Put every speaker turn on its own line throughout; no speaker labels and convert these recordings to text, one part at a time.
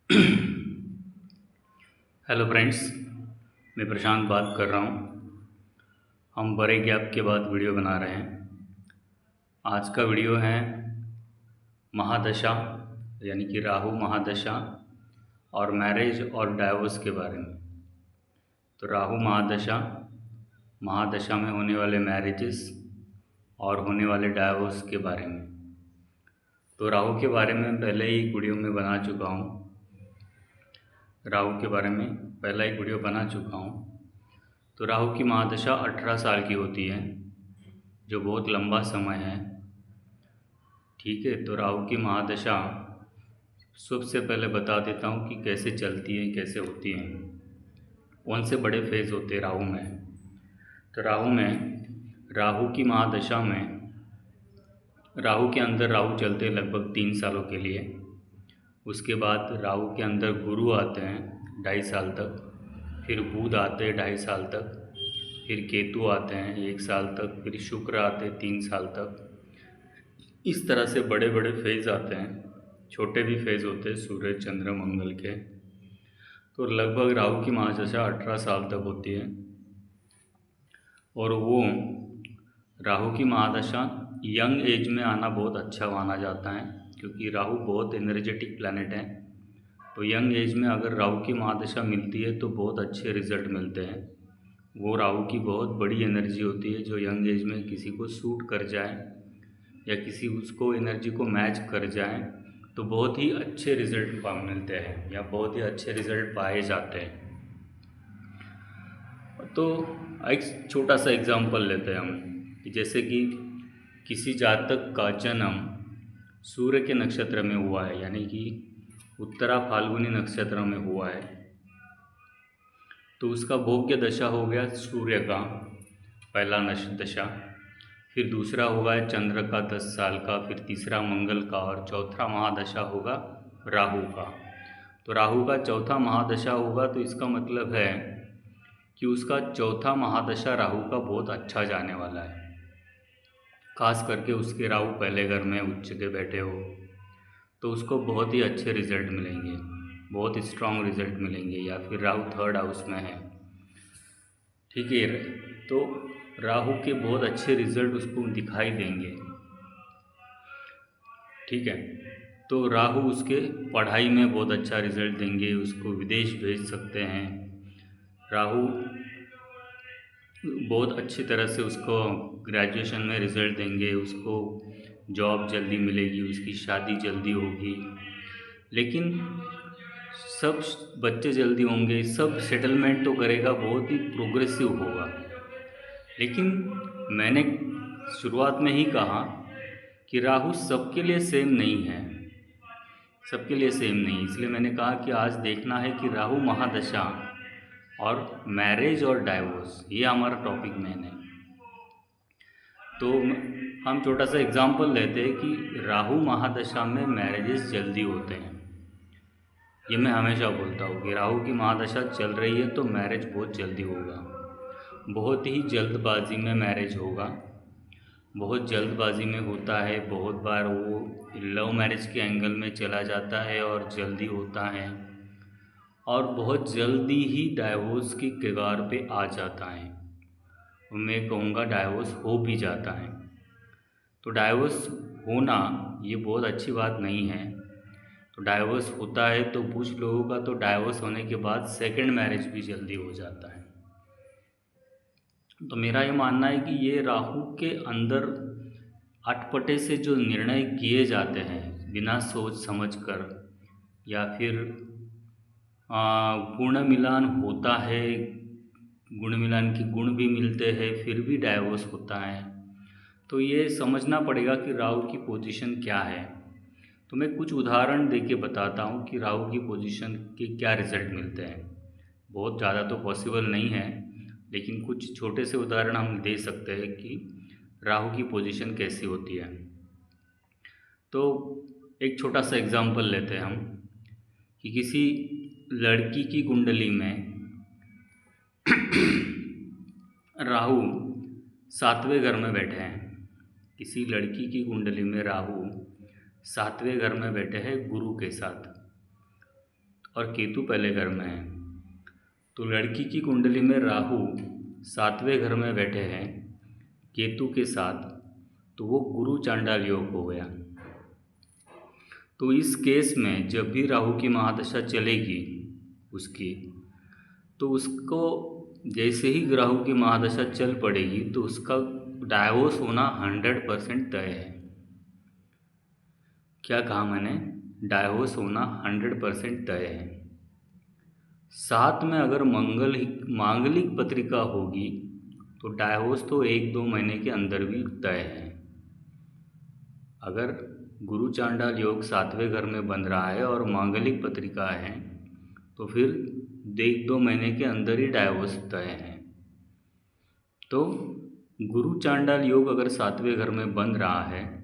Hello friends, मैं प्रशांत बात कर रहा हूँ। हम बड़े गैप के बाद वीडियो बना रहे हैं। आज का वीडियो है महादशा, यानी कि राहु महादशा और मैरिज और डाइवोर्स के बारे में। तो राहु महादशा, महादशा में होने वाले मैरिजेस और होने वाले डाइवोर्स के बारे में। तो राहु के बारे में पहले ही वीडियो में बना चुका हूँ। राहु के बारे में पहला एक वीडियो बना चुका हूँ। तो राहु की महादशा 18 साल की होती है, जो बहुत लंबा समय है। ठीक है, तो राहु की महादशा सबसे पहले बता देता हूँ कि कैसे चलती है, कैसे होती है, कौन से बड़े फेज होते हैं राहु में। तो राहु की महादशा में राहु के अंदर राहु चलते हैं लगभग 3 सालों के लिए। उसके बाद राहु के अंदर गुरु आते हैं 2.5 साल तक, फिर बुध आते हैं 2.5 साल तक, फिर केतु आते हैं 1 साल तक, फिर शुक्र आते हैं 3 साल तक। इस तरह से बड़े बड़े फेज आते हैं, छोटे भी फेज होते हैं सूर्य चंद्र मंगल के। तो लगभग राहु की महादशा 18 साल तक होती है। और वो राहु की महादशा यंग एज में आना बहुत अच्छा माना जाता है, क्योंकि राहु बहुत एनर्जेटिक प्लैनेट है। तो यंग एज में अगर राहु की महादशा मिलती है तो बहुत अच्छे रिजल्ट मिलते हैं। वो राहु की बहुत बड़ी एनर्जी होती है, जो यंग एज में किसी को सूट कर जाए या किसी उसको एनर्जी को मैच कर जाए तो बहुत ही अच्छे रिजल्ट मिलते हैं या बहुत ही अच्छे रिजल्ट पाए जाते हैं। तो एक छोटा सा एग्जांपल लेते हैं हम, कि जैसे कि किसी जातक का जन्म सूर्य के नक्षत्र में हुआ है, यानी कि उत्तरा फाल्गुनी नक्षत्र में हुआ है, तो उसका भोग्य दशा हो गया सूर्य का पहला दशा, फिर दूसरा होगा चंद्र का 10 साल का, फिर तीसरा मंगल का, और चौथा महादशा होगा राहु का। तो राहु का चौथा महादशा होगा, तो इसका मतलब है कि उसका चौथा महादशा राहु का बहुत अच्छा जाने वाला है। खास करके उसके राहु पहले घर में उच्च के बैठे हो तो उसको बहुत ही अच्छे रिजल्ट मिलेंगे, बहुत स्ट्रांग रिजल्ट मिलेंगे। या फिर राहु थर्ड हाउस में है, ठीक है, तो राहु के बहुत अच्छे रिजल्ट उसको दिखाई देंगे। ठीक है, तो राहु उसके पढ़ाई में बहुत अच्छा रिजल्ट देंगे, उसको विदेश भेज सकते हैं। राहु बहुत अच्छी तरह से उसको ग्रेजुएशन में रिज़ल्ट देंगे, उसको जॉब जल्दी मिलेगी, उसकी शादी जल्दी होगी। लेकिन सब बच्चे जल्दी होंगे, सब सेटलमेंट तो करेगा, बहुत ही प्रोग्रेसिव होगा। लेकिन मैंने शुरुआत में ही कहा कि राहु सबके लिए सेम नहीं है, सबके लिए सेम नहीं। इसलिए मैंने कहा कि आज देखना है कि राहु महादशा और मैरिज और डाइवोर्स, ये हमारा टॉपिक मेन है। तो हम छोटा सा एग्जांपल लेते हैं कि राहु महादशा में मैरिजेस जल्दी होते हैं। ये मैं हमेशा बोलता हूँ कि राहु की महादशा चल रही है तो मैरिज बहुत जल्दी होगा, बहुत ही जल्दबाजी में मैरिज होगा, बहुत जल्दबाजी में होता है। बहुत बार वो लव मैरिज के एंगल में चला जाता है और जल्दी होता है, और बहुत जल्दी ही डाइवोर्स की कगार पे आ जाता है। मैं कहूँगा डाइवोर्स हो भी जाता है। तो डाइवोर्स होना ये बहुत अच्छी बात नहीं है। तो डाइवोर्स होता है तो कुछ लोगों का तो डाइवोर्स होने के बाद सेकंड मैरिज भी जल्दी हो जाता है। तो मेरा ये मानना है कि ये राहु के अंदर अटपटे से जो निर्णय किए जाते हैं बिना सोच समझ कर, या फिर गुण मिलान होता है, गुण मिलान के गुण भी मिलते हैं, फिर भी डाइवोर्स होता है। तो ये समझना पड़ेगा कि राहु की पोजीशन क्या है। तो मैं कुछ उदाहरण देके बताता हूँ कि राहु की पोजीशन के क्या रिजल्ट मिलते हैं। बहुत ज़्यादा तो पॉसिबल नहीं है, लेकिन कुछ छोटे से उदाहरण हम दे सकते हैं कि राहु की पोजीशन कैसी होती है। तो एक छोटा सा एग्जांपल लेते हैं हम, कि किसी लड़की की कुंडली में राहु 7वें घर में बैठे हैं। किसी लड़की की कुंडली में राहु 7वें घर में बैठे हैं गुरु के साथ। और केतु पहले घर में है, तो लड़की की कुंडली में राहु 7वें घर में बैठे हैं केतु के साथ, तो वो गुरु चांडाल योग हो गया। तो इस केस में जब भी राहु की महादशा चलेगी उसकी, तो उसको जैसे ही राहु की महादशा चल पड़ेगी तो उसका डाइवोर्स होना 100% तय है। क्या कहा मैंने? डाइवोर्स होना 100% तय है। साथ में अगर मांगलिक पत्रिका होगी तो डाइवोर्स तो 1-2 महीने के अंदर भी तय है। अगर गुरु चांडाल योग 7वें घर में बन रहा है और मांगलिक पत्रिका है तो फिर 1-2 महीने के अंदर ही डाइवोर्स तय है। तो गुरु चांडाल योग अगर 7वें घर में बन रहा है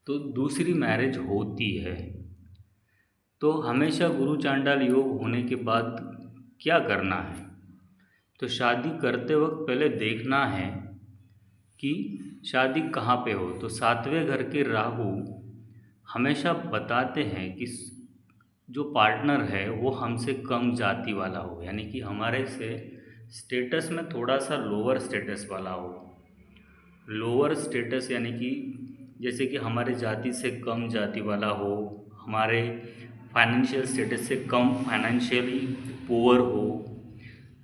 तो दूसरी मैरिज होती है। तो हमेशा गुरु चांडाल योग होने के बाद क्या करना है? तो शादी करते वक्त पहले देखना है कि शादी कहाँ पे हो। तो 7वें घर के राहु हमेशा बताते हैं कि जो पार्टनर है वो हमसे कम जाति वाला हो, यानी कि हमारे से स्टेटस में थोड़ा सा लोअर स्टेटस वाला हो। लोअर स्टेटस यानी कि जैसे कि हमारे जाति से कम जाति वाला हो, हमारे फाइनेंशियल स्टेटस से कम फाइनेंशियली पुअर हो।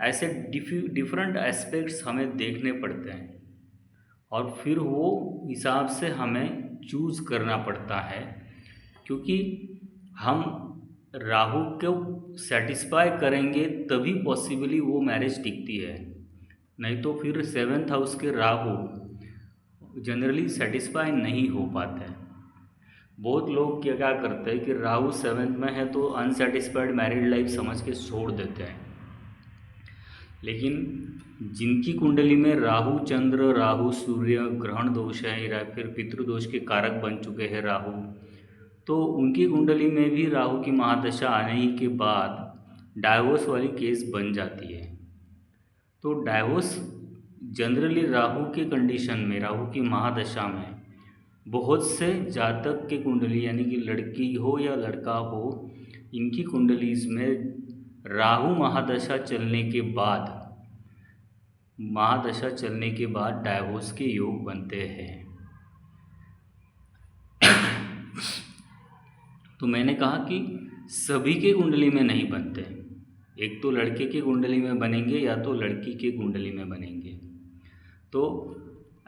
ऐसे डिफरेंट एस्पेक्ट्स हमें देखने पड़ते हैं और फिर वो हिसाब से हमें चूज़ करना पड़ता है, क्योंकि हम राहु को सेटिस्फाई करेंगे तभी पॉसिबली वो मैरिज टिकती है। नहीं तो फिर 7th हाउस के राहु जनरली सेटिस्फाई नहीं हो पाते हैं। बहुत लोग क्या करते हैं कि राहु 7th में है तो अनसेटिस्फाइड मैरिड लाइफ समझ के छोड़ देते हैं। लेकिन जिनकी कुंडली में राहु चंद्र, राहु सूर्य ग्रहण दोष है या फिर पितृदोष के कारक बन चुके हैं राहु, तो उनकी कुंडली में भी राहु की महादशा आने ही के बाद डाइवोर्स वाली केस बन जाती है। तो डाइवोर्स जनरली राहु के कंडीशन में, राहु की महादशा में बहुत से जातक के कुंडली यानी कि लड़की हो या लड़का हो, इनकी कुंडलीज में राहु महादशा चलने के बाद डाइवोर्स के योग बनते हैं। तो मैंने कहा कि सभी के कुंडली में नहीं बनते, एक तो लड़के की कुंडली में बनेंगे या तो लड़की की कुंडली में बनेंगे। तो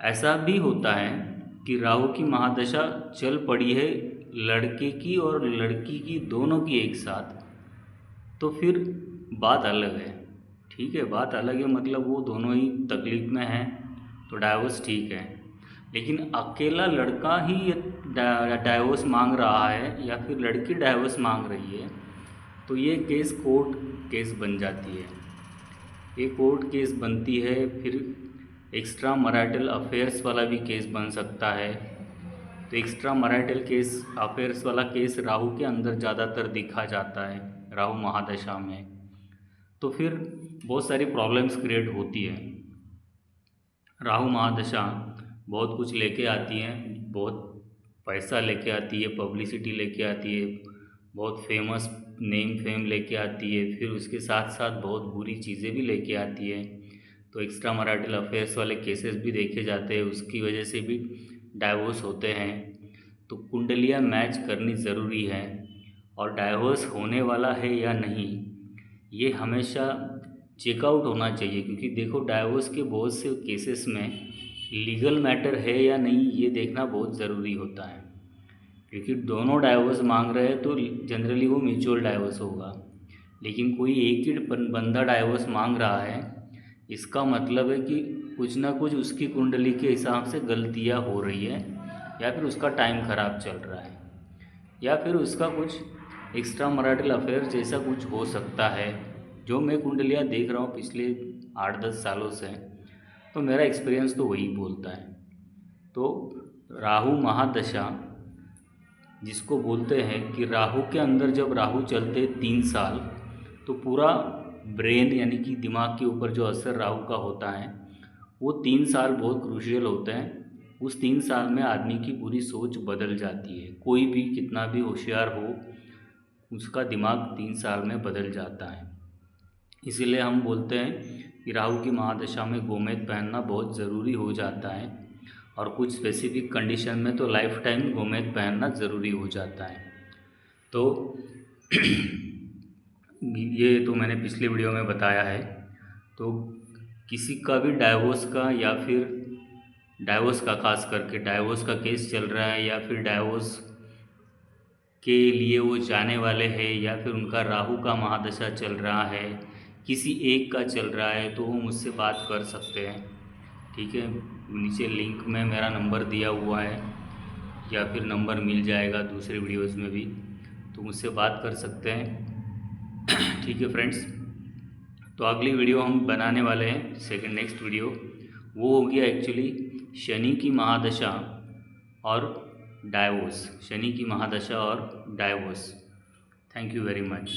ऐसा भी होता है कि राहु की महादशा चल पड़ी है लड़के की और लड़की की, दोनों की एक साथ, तो फिर बात अलग है। ठीक है, बात अलग है मतलब वो दोनों ही तकलीफ में हैं तो डाइवोर्स ठीक है। लेकिन अकेला लड़का ही डाइवोर्स मांग रहा है या फिर लड़की डाइवोर्स मांग रही है तो ये केस कोर्ट केस बन जाती है। ये कोर्ट केस बनती है। फिर एक्स्ट्रा मैरिटल अफेयर्स वाला भी केस बन सकता है। तो एक्स्ट्रा मैरिटल केस, अफेयर्स वाला केस राहु के अंदर ज़्यादातर दिखा जाता है, राहु महादशा में। तो फिर बहुत सारी प्रॉब्लम्स क्रिएट होती है। राहु महादशा बहुत कुछ लेके आती है, बहुत पैसा लेके आती है, पब्लिसिटी लेके आती है, बहुत फेमस नेम फेम लेके आती है, फिर उसके साथ साथ बहुत बुरी चीज़ें भी लेके आती है। तो एक्स्ट्रा मैरिटल अफेयर्स वाले केसेस भी देखे जाते हैं, उसकी वजह से भी डाइवोर्स होते हैं। तो कुंडलियाँ मैच करनी ज़रूरी है और डाइवोर्स होने वाला है या नहीं ये हमेशा चेकआउट होना चाहिए, क्योंकि देखो डाइवोर्स के बहुत से केसेस में लीगल मैटर है या नहीं ये देखना बहुत ज़रूरी होता है। क्योंकि दोनों डाइवोर्स मांग रहे हैं तो जनरली वो म्यूचुअल डाइवोर्स होगा। लेकिन कोई एक ही बंदा डाइवोर्स मांग रहा है, इसका मतलब है कि कुछ ना कुछ उसकी कुंडली के हिसाब से गलतियाँ हो रही है, या फिर उसका टाइम ख़राब चल रहा है, या फिर उसका कुछ एक्स्ट्रा मैरिटल अफेयर जैसा कुछ हो सकता है। जो मैं कुंडलियाँ देख रहा हूँ पिछले 8-10 सालों से, तो मेरा एक्सपीरियंस तो वही बोलता है। तो राहु महादशा जिसको बोलते हैं कि राहु के अंदर जब राहु चलते 3 साल, तो पूरा ब्रेन यानी कि दिमाग के ऊपर जो असर राहु का होता है वो 3 साल बहुत क्रूशियल होते हैं। उस 3 साल में आदमी की पूरी सोच बदल जाती है। कोई भी कितना भी होशियार हो, उसका दिमाग 3 साल में बदल जाता है। इसीलिए हम बोलते हैं कि राहु की महादशा में गोमेद पहनना बहुत ज़रूरी हो जाता है, और कुछ स्पेसिफिक कंडीशन में तो लाइफ टाइम गोमेद पहनना ज़रूरी हो जाता है। तो ये तो मैंने पिछले वीडियो में बताया है। तो किसी का भी डाइवोर्स का या फिर डाइवोर्स का, खास करके डाइवोर्स का केस चल रहा है, या फिर डाइवोर्स के लिए वो जाने वाले हैं, या फिर उनका राहु का महादशा चल रहा है, किसी एक का चल रहा है, तो वो मुझसे बात कर सकते हैं। ठीक है, नीचे लिंक में मेरा नंबर दिया हुआ है, या फिर नंबर मिल जाएगा दूसरे वीडियोज़ में भी, तो मुझसे बात कर सकते हैं। ठीक है फ्रेंड्स, तो अगली वीडियो हम बनाने वाले हैं, नेक्स्ट वीडियो वो होगी एक्चुअली शनि की महादशा और डाइवोर्स। शनि की महादशा और divorce. Thank you very much.